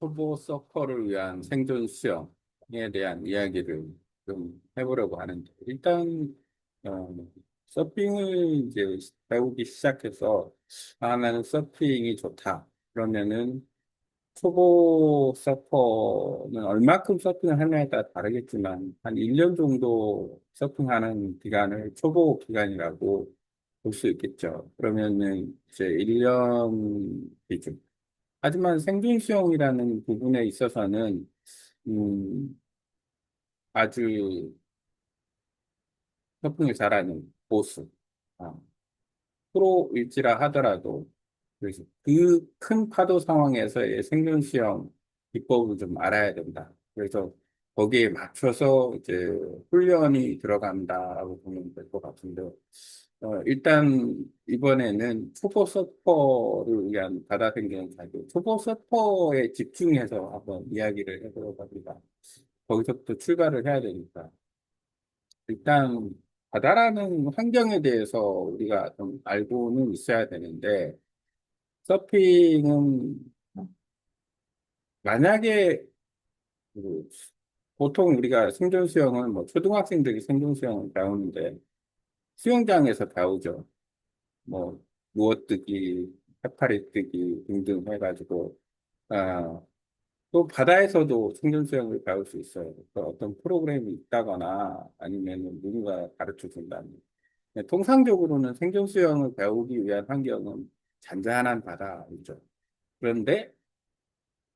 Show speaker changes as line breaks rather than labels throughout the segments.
초보 서퍼를 위한 생존 수영에 대한 이야기를 좀 해보려고 하는데, 일단, 어, 서핑을 이제 배우기 시작해서, 아, 나는 서핑이 좋다. 그러면은, 초보 서퍼는 얼마큼 서핑을 하냐에 따라 다르겠지만, 한 1년 정도 서핑하는 기간을 초보 기간이라고 볼 수 있겠죠. 그러면은, 이제 1년 기준. 하지만 생존 수영이라는 부분에 있어서는 음, 아주 서핑을 잘하는 고수, 아, 프로일지라 하더라도 그래서 그 큰 파도 상황에서의 생존 수영 기법을 좀 알아야 된다. 그래서 거기에 맞춰서 이제 훈련이 들어간다라고 보면 될 것 같은데, 일단 이번에는 초보 서퍼를 위한 바다 생존 자유, 초보 서퍼에 집중해서 한번 이야기를 해보려고 합니다. 거기서부터 출발을 해야 되니까. 일단 바다라는 환경에 대해서 우리가 좀 알고는 있어야 되는데, 서핑은 만약에 그 보통 우리가 생존 수영은 뭐 초등학생들이 생존 수영을 배우는데 수영장에서 배우죠. 뭐 누워뜨기, 해파리 뜨기 등등 해가지고 아, 또 바다에서도 생존 수영을 배울 수 있어요. 그 어떤 프로그램이 있다거나 아니면 누군가 가르쳐 준다면. 통상적으로는 생존 수영을 배우기 위한 환경은 잔잔한 바다이죠. 그런데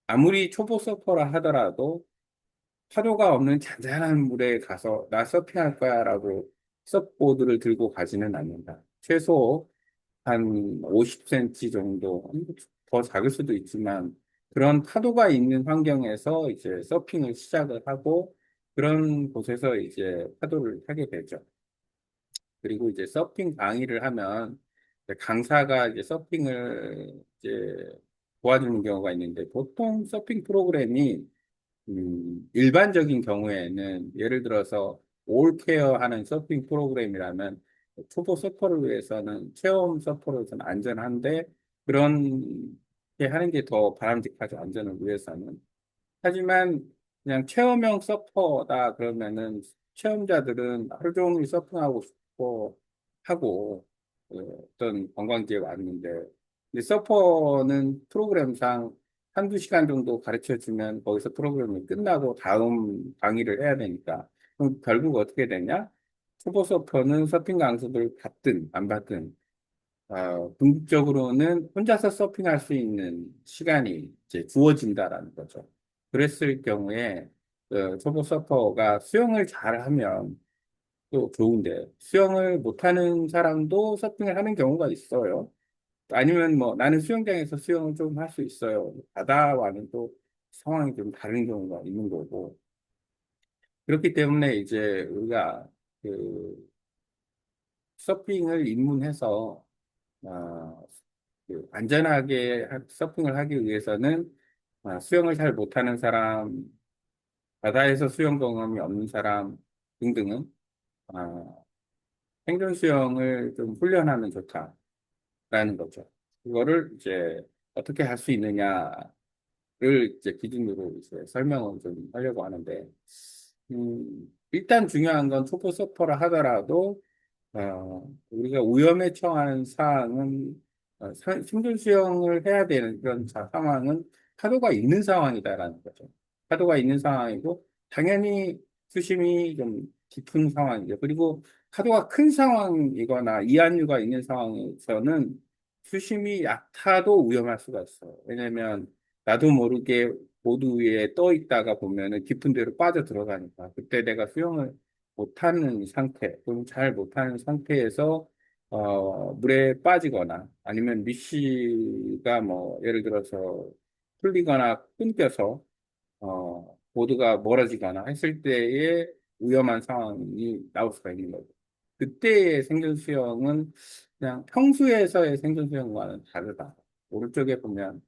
아무리 초보 서퍼라 하더라도 파도가 없는 잔잔한 물에 가서 나 서핑할 거야 라고 서보드를 들고 가지는 않는다. 최소 한 50cm 정도, 더 작을 수도 있지만 그런 파도가 있는 환경에서 이제 서핑을 시작을 하고 그런 곳에서 이제 파도를 타게 되죠. 그리고 이제 서핑 강의를 하면 이제 강사가 이제 서핑을 이제 도와주는 경우가 있는데 보통 서핑 프로그램이 일반적인 경우에는 예를 들어서 올케어 하는 서핑 프로그램이라면 초보 서퍼를 위해서는 체험 서퍼로 좀 안전한데 그런 게 하는 게 더 바람직하죠. 안전을 위해서는. 하지만 그냥 체험형 서퍼다 그러면은 체험자들은 하루 종일 서핑하고 싶어 하고 어떤 관광지에 왔는데 근데 서퍼는 프로그램상 한두 시간 정도 가르쳐 주면 거기서 프로그램이 끝나고 다음 강의를 해야 되니까 그럼 결국 어떻게 되냐? 초보 서퍼는 서핑 강습을 받든 안 받든 궁극적으로는 혼자서 서핑할 수 있는 시간이 이제 주어진다라는 거죠. 그랬을 경우에 초보 서퍼가 수영을 잘하면 또 좋은데 수영을 못하는 사람도 서핑을 하는 경우가 있어요. 아니면 뭐 나는 수영장에서 수영을 좀 할 수 있어요. 바다와는 또 상황이 좀 다른 경우가 있는 거고. 그렇기 때문에 이제 우리가 그 서핑을 입문해서 그 안전하게 서핑을 하기 위해서는 수영을 잘 못하는 사람, 바다에서 수영 경험이 없는 사람 등등은 아, 생존 수영을 좀 훈련하면 좋다라는 거죠. 그거를 이제 어떻게 할 수 있느냐를 이제 기준으로 이제 설명을 좀 하려고 하는데, 일단 중요한 건 초보 서퍼라 하더라도 우리가 위험에 처한 사항은 생존 수영을 해야 되는 그런 상황은 파도가 있는 상황이다라는 거죠. 파도가 있는 상황이고 당연히 수심이 좀 깊은 상황이죠. 그리고 파도가 큰 상황이거나 이한류가 있는 상황에서는 수심이 얕아도 위험할 수가 있어요. 왜냐면 나도 모르게 보드 위에 떠 있다가 보면은 깊은 데로 빠져 들어가니까 그때 내가 수영을 못하는 상태, 또는 잘 못하는 상태에서 물에 빠지거나 아니면 미시가 뭐 예를 들어서 풀리거나 끊겨서 보드가 멀어지거나 했을 때에 위험한 상황이 나올 수가 있는 거죠. 그때의 생존 수영은 그냥 평소에서의 생존 수영과는 다르다. 오른쪽에 보면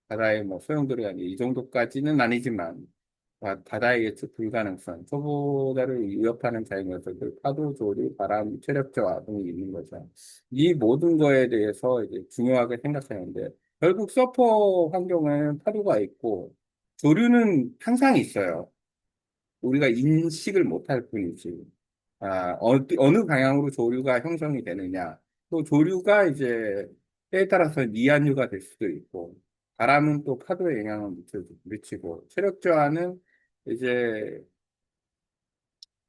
바다에 뭐 소용돌이가 이 정도까지는 아니지만 바다의 예측 불가능성, 초보자를 위협하는 자연요소들, 파도, 조리, 바람, 체력 저하 등이 있는 거죠. 이 모든 거에 대해서 이제 중요하게 생각하는데 결국 서퍼 환경에는 파도가 있고 조류는 항상 있어요. 우리가 인식을 못할 뿐이지. 어느 방향으로 조류가 형성이 되느냐. 또 조류가 이제 때에 따라서 이한류가 될 수도 있고, 바람은 또 파도에 영향을 미치고, 체력 저하는 이제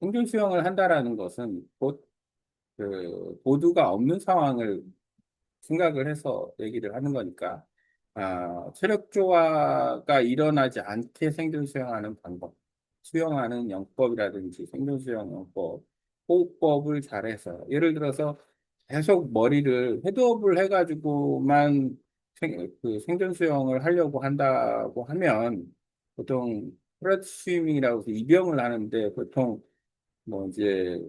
생존 수영을 한다라는 것은 곧 그 보드가 없는 상황을 생각을 해서 얘기를 하는 거니까, 체력 조화가 일어나지 않게 생존 수영하는 방법, 수영하는 영법이라든지 생존 수영 영법, 호흡법을 잘해서, 예를 들어서 계속 머리를 헤드업을 해가지고만 그 생존 수영을 하려고 한다고 하면, 보통 프레드 스위밍이라고 해서 이병을 하는데, 보통 뭐 이제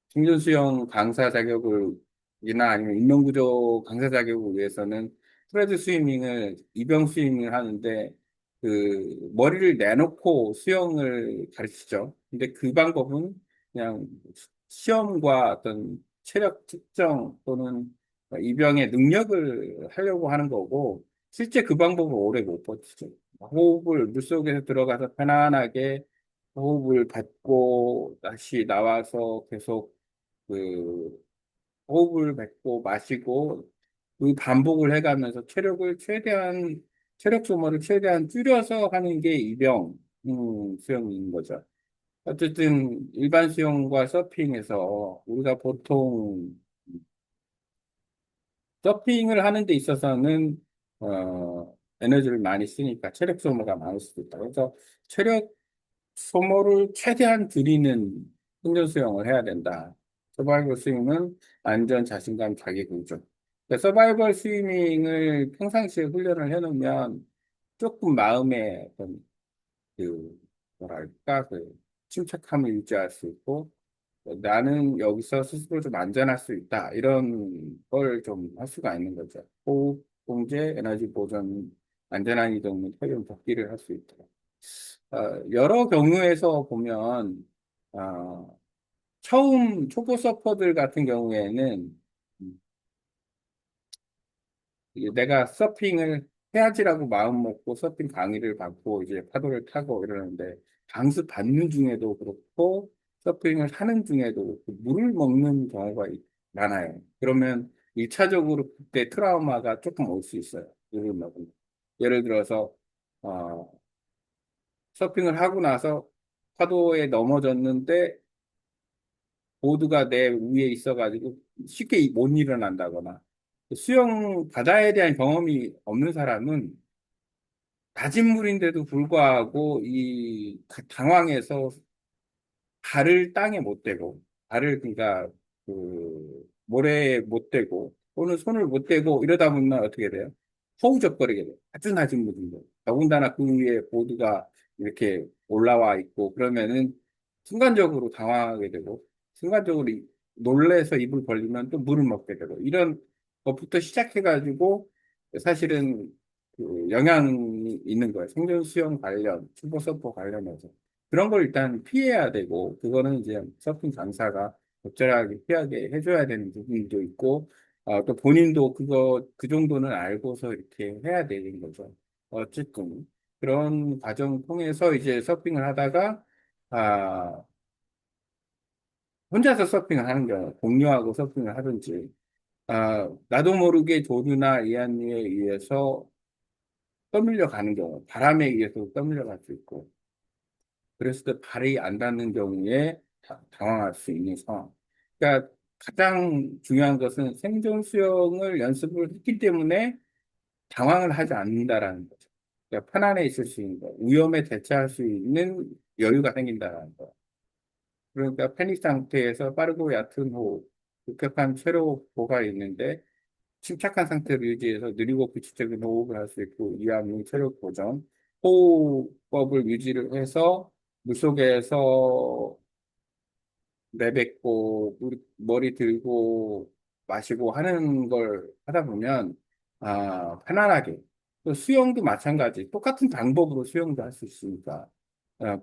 생존 수영 강사 자격을 이나 아니면 인명구조 강사 자격을 위해서는 프레드 스위밍을 이병 스위밍을 하는데 그 머리를 내놓고 수영을 가르치죠. 근데 그 방법은 그냥 시험과 어떤 체력 측정 또는 이병의 능력을 하려고 하는 거고 실제 그 방법을 오래 못 버티죠. 호흡을 물속에서 들어가서 편안하게 호흡을 받고 다시 나와서 계속 그 호흡을 뱉고 마시고 그 반복을 해가면서 체력 소모를 최대한 줄여서 하는 게 이병 수영인 거죠. 어쨌든 일반 수영과 서핑에서 우리가 보통 서핑을 하는 데 있어서는 에너지를 많이 쓰니까 체력 소모가 많을 수도 있다. 그래서 체력 소모를 최대한 줄이는 훈련 수영을 해야 된다. 서바이벌 스윙은 안전, 자신감, 자기 구조. 그러니까 서바이벌 스위밍을 평상시에 훈련을 해놓으면 조금 마음에 어떤 그 뭐랄까 그 침착함을 유지할 수 있고 나는 여기서 스스로 좀 안전할 수 있다. 이런 걸 좀 할 수가 있는 거죠. 호흡, 공제, 에너지 보존, 안전한 이동 및 활용 복귀를 할 수 있다. 여러 경우에서 보면, 처음 초보 서퍼들 같은 경우에는 이게 내가 서핑을 해야지라고 마음 먹고 서핑 강의를 받고 이제 파도를 타고 이러는데 강습 받는 중에도 그렇고 서핑을 하는 중에도 그렇고 물을 먹는 경우가 많아요. 그러면 1차적으로 그때 트라우마가 조금 올 수 있어요. 물을 먹으면. 예를 들어서, 어, 서핑을 하고 나서 파도에 넘어졌는데 보드가 내 위에 있어가지고 쉽게 못 일어난다거나 수영 바다에 대한 경험이 없는 사람은 낮은 물인데도 불구하고 당황해서 발을 땅에 못 대고 발을 그러니까 그 모래에 못 대고 또는 손을 못 대고 이러다 보면 어떻게 돼요? 허우적거리게 돼요. 아주 낮은 물인데 더군다나 그 위에 보드가 이렇게 올라와 있고 그러면은 순간적으로 당황하게 되고 순간적으로 놀래서 입을 벌리면 또 물을 먹게 되고 이런 것부터 시작해가지고 사실은 그 영향이 있는 거예요. 생존 수영 관련, 초보 서퍼 관련해서. 그런 걸 일단 피해야 되고, 그거는 이제 서핑 강사가 적절하게 피하게 해줘야 되는 부분도 있고, 또 본인도 그 정도는 알고서 이렇게 해야 되는 거죠. 어쨌든, 그런 과정 통해서 이제 서핑을 하다가, 아, 혼자서 서핑을 하는 경우, 공유하고 서핑을 하든지, 나도 모르게 조류나 이한류에 의해서 떠밀려 가는 경우, 바람에 의해서 떠밀려 갈 수 있고, 그랬을 때 발이 안 닿는 경우에 당황할 수 있는 상황. 그러니까 가장 중요한 것은 생존 수영을 연습을 했기 때문에 당황을 하지 않는다라는 거죠. 그러니까 편안해 있을 수 있는 거, 위험에 대처할 수 있는 여유가 생긴다라는 거. 그러니까 패닉 상태에서 빠르고 얕은 호흡, 급격한 체력고가 있는데 침착한 상태를 유지해서 느리고 규칙적인 호흡을 할 수 있고 이완용 체력 보정, 호흡법을 유지를 해서 물속에서 내뱉고 머리 들고 마시고 하는 걸 하다 보면 편안하게 또 수영도 마찬가지 똑같은 방법으로 수영도 할 수 있으니까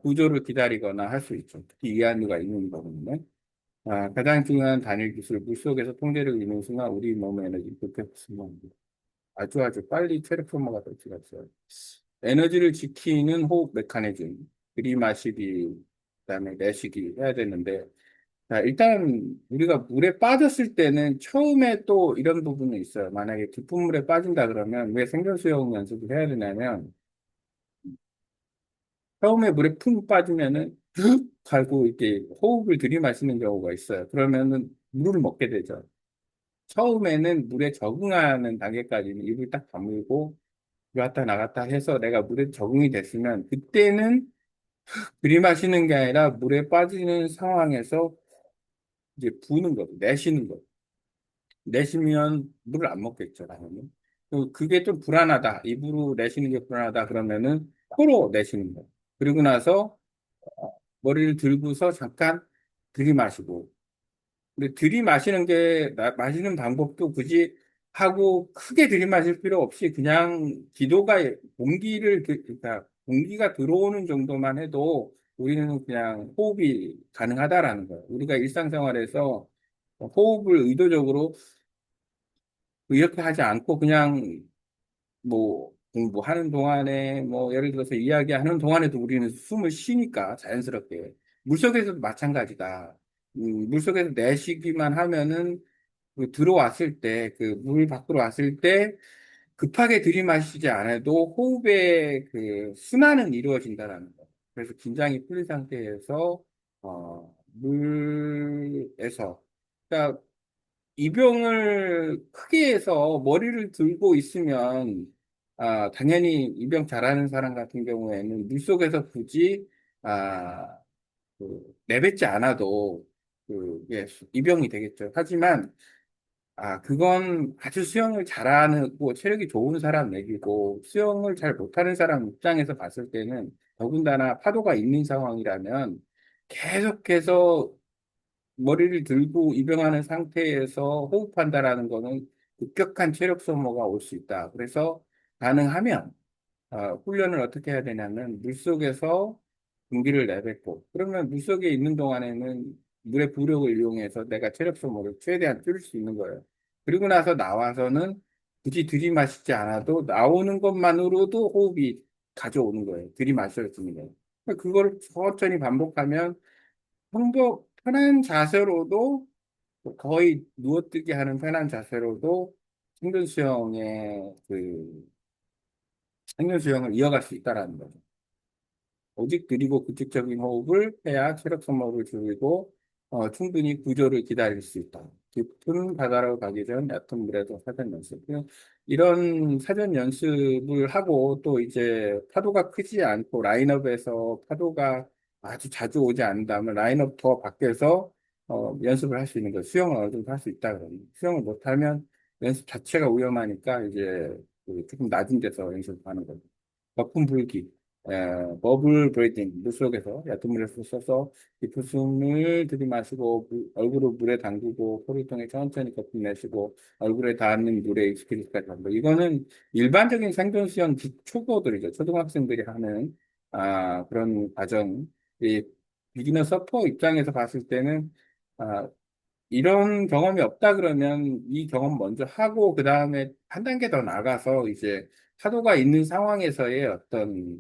구조를 기다리거나 할 수 있죠. 특히 이해하는 가 있는 거거든요. 가장 중요한 단일 기술 물속에서 통제를 이루는 순간 우리 몸의 에너지 급격히 증가합니다. 아주 빨리 체력 소모가 될 수가 있어요. 에너지를 지키는 호흡 메커니즘, 들이마시기, 그다음에 내쉬기 해야 되는데, 자, 일단 우리가 물에 빠졌을 때는 처음에 또 이런 부분이 있어요. 만약에 깊은 물에 빠진다 그러면 왜 생존수영 연습을 해야 되냐면, 처음에 물에 푹 빠지면은 훅 하고 이렇게 호흡을 들이마시는 경우가 있어요. 그러면은 물을 먹게 되죠. 처음에는 물에 적응하는 단계까지는 입을 딱 다물고 들어갔다 나갔다 해서 내가 물에 적응이 됐으면 그때는 들이마시는 게 아니라 물에 빠지는 상황에서 이제 부는 거죠. 내쉬는 거죠. 내쉬면 물을 안 먹겠죠, 당연히. 그게 좀 불안하다. 입으로 내쉬는 게 불안하다. 그러면은 코로 내쉬는 거예요. 그리고 나서 머리를 들고서 잠깐 들이마시고. 근데 들이마시는 게, 마시는 방법도 굳이 하고 크게 들이마실 필요 없이 그냥 기도가 공기를, 그러니까 공기가 들어오는 정도만 해도 우리는 그냥 호흡이 가능하다라는 거예요. 우리가 일상생활에서 호흡을 의도적으로 이렇게 하지 않고 그냥 뭐 공부하는 동안에 뭐 예를 들어서 이야기하는 동안에도 우리는 숨을 쉬니까 자연스럽게 물속에서도 마찬가지다. 물속에서 내쉬기만 하면은 그 들어왔을 때 그 물 밖으로 왔을 때 급하게 들이마시지 않아도 호흡의 그 순환은 이루어진다라는 거. 그래서 긴장이 풀린 상태에서 물에서 그러니까 이병을 크게 해서 머리를 들고 있으면, 당연히 이병 잘하는 사람 같은 경우에는 물속에서 굳이, 아, 내뱉지 않아도, 예, 이병이 되겠죠. 하지만, 그건 아주 수영을 잘하고 체력이 좋은 사람 얘기고, 수영을 잘 못하는 사람 입장에서 봤을 때는 더군다나 파도가 있는 상황이라면 계속해서 머리를 들고 입영하는 상태에서 호흡한다라는 거는 급격한 체력 소모가 올 수 있다. 그래서 가능하면 훈련을 어떻게 해야 되냐면 물속에서 공기를 내뱉고 그러면 물속에 있는 동안에는 물의 부력을 이용해서 내가 체력 소모를 최대한 줄일 수 있는 거예요. 그리고 나서 나와서는 굳이 들이마시지 않아도 나오는 것만으로도 호흡이 가져오는 거예요. 들이마셔주는 거예요. 그걸 천천히 반복하면 편한 자세로도 거의 누워뜨기 하는 편한 자세로도 생존 수영의 생존 수영을 이어갈 수 있다라는 거죠. 오직 느리고 규칙적인 호흡을 해야 체력 소모를 줄이고 충분히 구조를 기다릴 수 있다. 깊은 바다로 가기 전 얕은 물에도 사전 연습. 이런 사전 연습을 하고 또 이제 파도가 크지 않고 라인업에서 파도가 아주 자주 오지 않는다면 라인업 더 밖에서 연습을 할 수 있는 거예요. 수영을 어느 정도 할 수 있다 그러면. 수영을 못하면 연습 자체가 위험하니까 이제 조금 낮은 데서 연습하는 거죠. 거품 불기. 버블 브리딩, 물속에서 얕은 물에서 써서 깊은 숨을 들이마시고 얼굴을 물에 담그고 코를 통해 천천히 거품 내쉬고 얼굴에 닿는 물에 익숙해지기까지 한다. 이거는 일반적인 생존 수영 초보들이죠. 초등학생들이 하는 그런 과정. 이 비기너 서퍼 입장에서 봤을 때는 아, 이런 경험이 없다 그러면 이 경험 먼저 하고 그 다음에 한 단계 더 나가서 이제 파도가 있는 상황에서의 어떤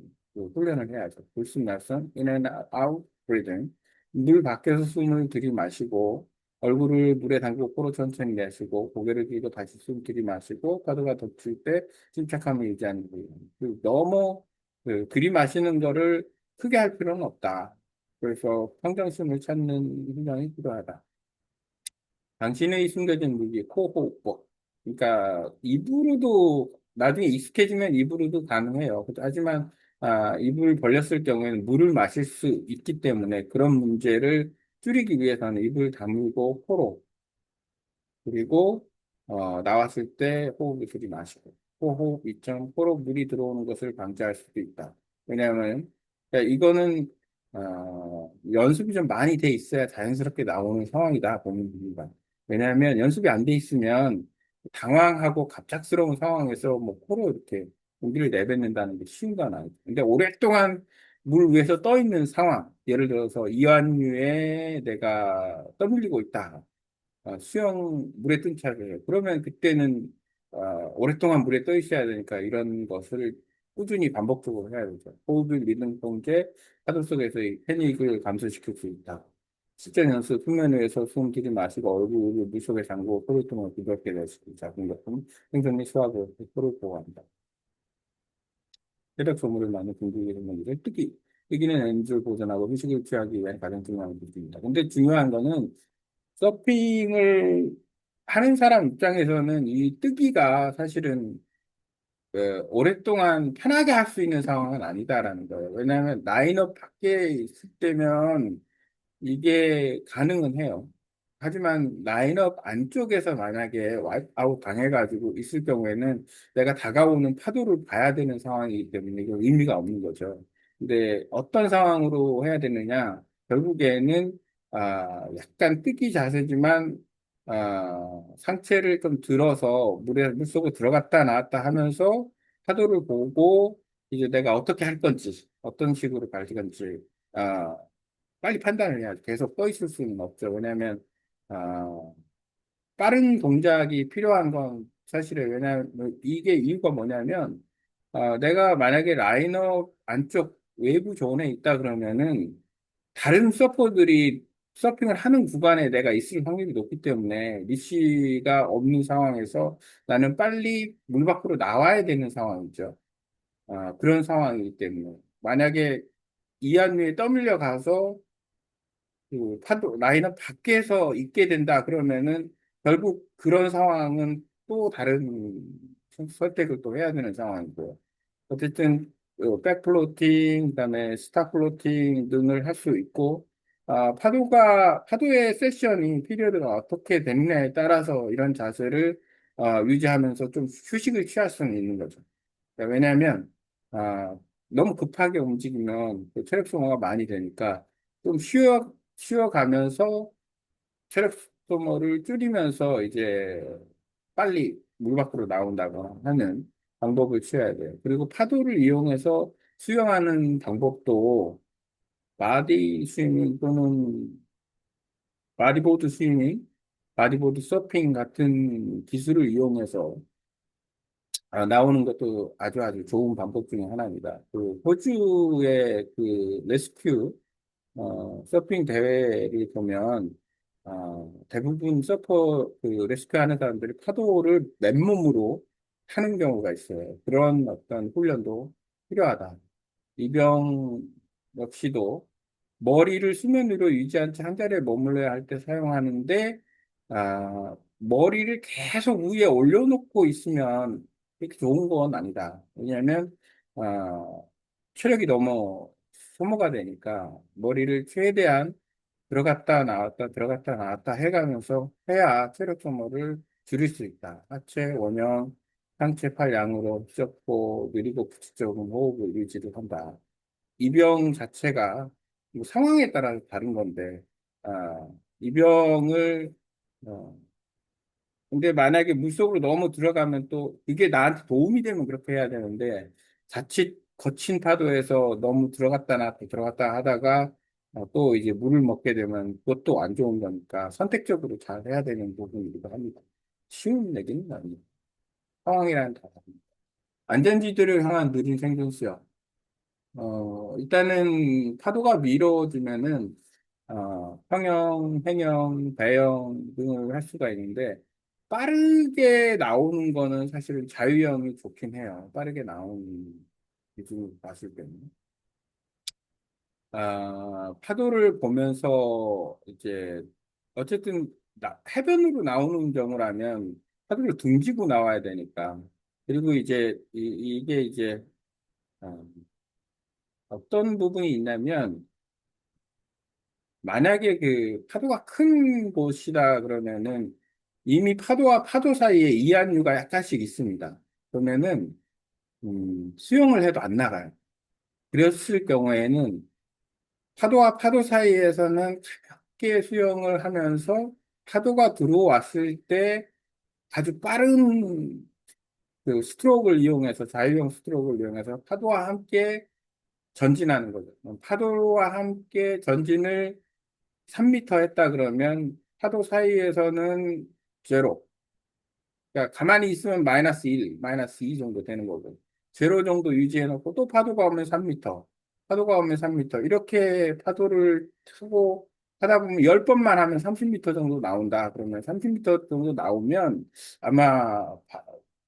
훈련을 해야죠. 불순narration, in and out breathing. 물 밖에서 숨을 들이마시고 얼굴을 물에 담그고 코로 천천히 내쉬고 고개를 들고 다시 숨 들이마시고 파도가 덮칠 때 침착함을 유지하는 거예요. 너무 들이마시는 거를 크게 할 필요는 없다. 그래서 평정심을 찾는 훈련이 필요하다. 당신의 숨겨진 무기, 코호흡법. 그러니까 입으로도 나중에 익숙해지면 입으로도 가능해요. 하지만 입을 벌렸을 경우에는 물을 마실 수 있기 때문에 그런 문제를 줄이기 위해서는 입을 다물고 코로 그리고 나왔을 때 호흡을 들이마시고 호흡 이점 코로 물이 들어오는 것을 방지할 수도 있다. 왜냐하면 그러니까 이거는 연습이 좀 많이 돼 있어야 자연스럽게 나오는 상황이다 보는 분이가. 왜냐하면 연습이 안 돼 있으면 당황하고 갑작스러운 상황에서 뭐 코로 이렇게 공기를 내뱉는다는 게 쉬운 건 아니죠. 근데 오랫동안 물 위에서 떠 있는 상황, 예를 들어서 이완유에 내가 떠밀리고 있다. 수영 물에 뜬 차를 그러면 그때는 오랫동안 물에 떠 있어야 되니까 이런 것을 꾸준히 반복적으로 해야 되죠. 호흡을 리듬 통제, 파도 속에서의 패닉을 감소시킬 수 있다. 실전 연습, 수면 위에서 숨 들이마시고 얼굴을 물속에 잠그고 코를 통해 부드럽게 내쉬고 작은 것은 생존 및 수학을 코를 보호한다. 혈액 소모를 많이 공급하는 건데 뜨기는 에너지를 보존하고 휴식을 취하기 위한 가장 중요한 부분입니다. 근데 중요한 거는 서핑을 하는 사람 입장에서는 이 뜨기가 사실은 오랫동안 편하게 할 수 있는 상황은 아니다라는 거예요. 왜냐하면 라인업 밖에 있을 때면 이게 가능은 해요. 하지만 라인업 안쪽에서 만약에 와이프아웃 당해가지고 있을 경우에는 내가 다가오는 파도를 봐야 되는 상황이기 때문에 이건 의미가 없는 거죠. 근데 어떤 상황으로 해야 되느냐? 결국에는 약간 뜨기 자세지만 상체를 좀 들어서 물속에 들어갔다 나왔다 하면서 파도를 보고 이제 내가 어떻게 할 건지 어떤 식으로 갈 건지 아, 빨리 판단을 해야죠. 계속 떠 있을 수는 없죠. 왜냐하면 아, 빠른 동작이 필요한 건 사실은 왜냐하면 이게 이유가 뭐냐면 내가 만약에 라인업 안쪽 외부 존에 있다 그러면은 다른 서퍼들이 서핑을 하는 구간에 내가 있을 확률이 높기 때문에 리시가 없는 상황에서 나는 빨리 물 밖으로 나와야 되는 상황이죠. 그런 상황이기 때문에 만약에 이안위에 떠밀려 가서 그 파도 라인업 밖에서 있게 된다 그러면은 결국 그런 상황은 또 다른 선택을 또 해야 되는 상황이고요. 어쨌든 백플로팅 그다음에 스탑플로팅 등을 할 수 있고 파도의 세션이 피리어드가 어떻게 됐냐에 따라서 이런 자세를 유지하면서 좀 휴식을 취할 수는 있는 거죠. 왜냐하면 아, 너무 급하게 움직이면 그 체력 소모가 많이 되니까 좀 쉬어가면서 체력 소모를 줄이면서 이제 빨리 물 밖으로 나온다거나 하는 방법을 취해야 돼요. 그리고 파도를 이용해서 수영하는 방법도 바디 스위밍 또는 바디보드 스위밍, 바디보드 서핑 같은 기술을 이용해서 나오는 것도 아주 아주 좋은 방법 중에 하나입니다. 그 호주의 그 레스큐 서핑 대회를 보면 대부분 서퍼 그 레스큐 하는 사람들이 파도를 맨몸으로 타는 경우가 있어요. 그런 어떤 훈련도 필요하다. 이병 역시도 머리를 수면 위로 유지한 채 한 자리에 머물러야 할 때 사용하는데, 머리를 계속 위에 올려놓고 있으면 그렇게 좋은 건 아니다. 왜냐하면, 아, 체력이 너무 소모가 되니까 머리를 최대한 들어갔다 나왔다 해가면서 해야 체력 소모를 줄일 수 있다. 하체, 원형, 상체, 팔 양으로 휘젓고 느리고 규칙적인 호흡을 유지를 한다. 이병 자체가 뭐 상황에 따라 다른 건데, 이병을, 어, 근데 만약에 물속으로 너무 들어가면 또 이게 나한테 도움이 되면 그렇게 해야 되는데, 자칫 거친 파도에서 너무 들어갔다 하다가 또 이제 물을 먹게 되면 그것도 안 좋은 거니까 선택적으로 잘 해야 되는 부분이기도 합니다. 쉬운 얘기는 아니에요. 상황이라는 다 다릅니다. 안전지대를 향한 느린 생존 수영. 일단은 파도가 밀어주면은, 평영, 행영, 배영 등을 할 수가 있는데, 빠르게 나오는 거는 사실은 자유형이 좋긴 해요. 빠르게 나오는 기준으로 봤을 때는. 파도를 보면서 이제, 어쨌든 해변으로 나오는 경우라면 파도를 등지고 나와야 되니까. 그리고 이제, 이게 이제, 어, 어떤 부분이 있냐면, 만약에 그 파도가 큰 곳이다 그러면은 이미 파도와 파도 사이에 이한류가 약간씩 있습니다. 그러면은 수영을 해도 안 나가요. 그랬을 경우에는 파도와 파도 사이에서는 가볍게 수영을 하면서 파도가 들어왔을 때 아주 빠른 그 스트로크를 이용해서 자유형 스트로크를 이용해서 파도와 함께 전진하는 거죠. 파도와 함께 전진을 3미터 했다 그러면 파도 사이에서는 제로. 그러니까 가만히 있으면 마이너스 1, 마이너스 2 정도 되는 거고. 제로 정도 유지해놓고 또 파도가 오면 3m, 파도가 오면 3m 이렇게 파도를 타고 하다 보면 10번만 하면 30m 정도 나온다. 그러면 30m 정도 나오면 아마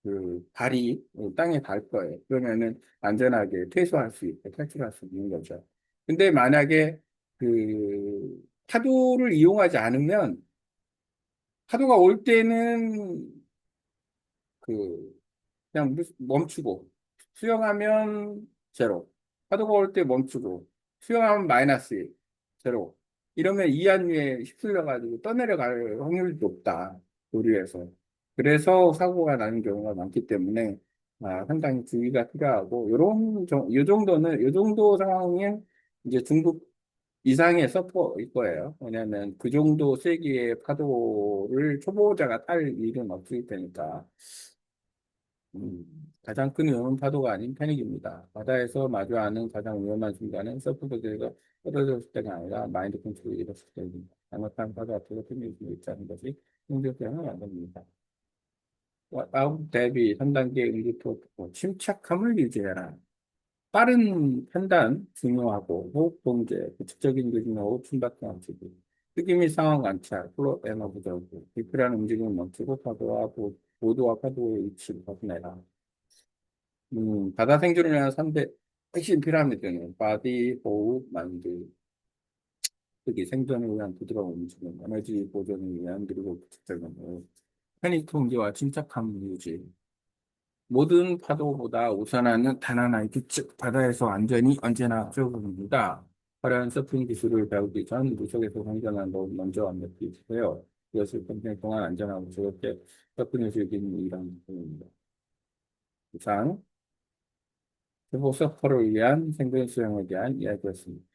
그 발이 땅에 닿을 거예요. 그러면은 안전하게 퇴소할 수 있고 탈출할 수 있는 거죠. 근데 만약에 그 파도를 이용하지 않으면 파도가 올 때는 그 그냥 멈추고 수영하면 제로 파도가 올 때 멈추고 수영하면 마이너스 1 제로 이러면 이한유에 휩쓸려 가지고 떠내려갈 확률이 높다 도류에서 그래서 사고가 나는 경우가 많기 때문에 상당히 주의가 필요하고 요 정도는 요 정도 상황엔 이제 중급 이상의 서퍼일 거예요. 왜냐하면 그 정도 세기의 파도를 초보자가 탈 일은 없을 테니까. 가장 큰 위험은 파도가 아닌 패닉입니다. 바다에서 마주하는 가장 위험한 순간은 서프보드에서 떨어졌을 때가 아니라 마인드 컨트롤이 잃었을 때입니다. 잘못한 파도 앞에서 패닉이 있지 않은 것이 힘들게는 만듭니다. 아웃 대비 3단계 응급호 침착함을 유지해라. 빠른 판단 중요하고 호흡 통제, 규칙적인 교준과 호흡 심박수 맞추기, 특기 및 상황 관찰, 플롯 에너지 적응, 불필요한 움직임을 멈추고 보도와 파도의 위치를 확인해라. 바다 생존을 위한 3대 핵심 피라미드는 바디, 호흡, 마인드, 특히 생존을 위한 부드러운 움직임, 에너지 보존을 위한 그리고 규칙적인 호흡, 패닉 통제와 침착함 유지, 모든 파도보다 우선하는 단 하나의 규칙, 바다에서 안전이 언제나 최우선입니다. 화려한 서핑 기술을 배우기 전 물속에서 생존하는 법 먼저 완벽히 익히세요. 이것을 평생 동안 안전하고 즐겁게 서핑을 즐기는 일환 부분입니다. 이상 초보 서퍼를 위한 생존 수영에 대한 이야기였습니다.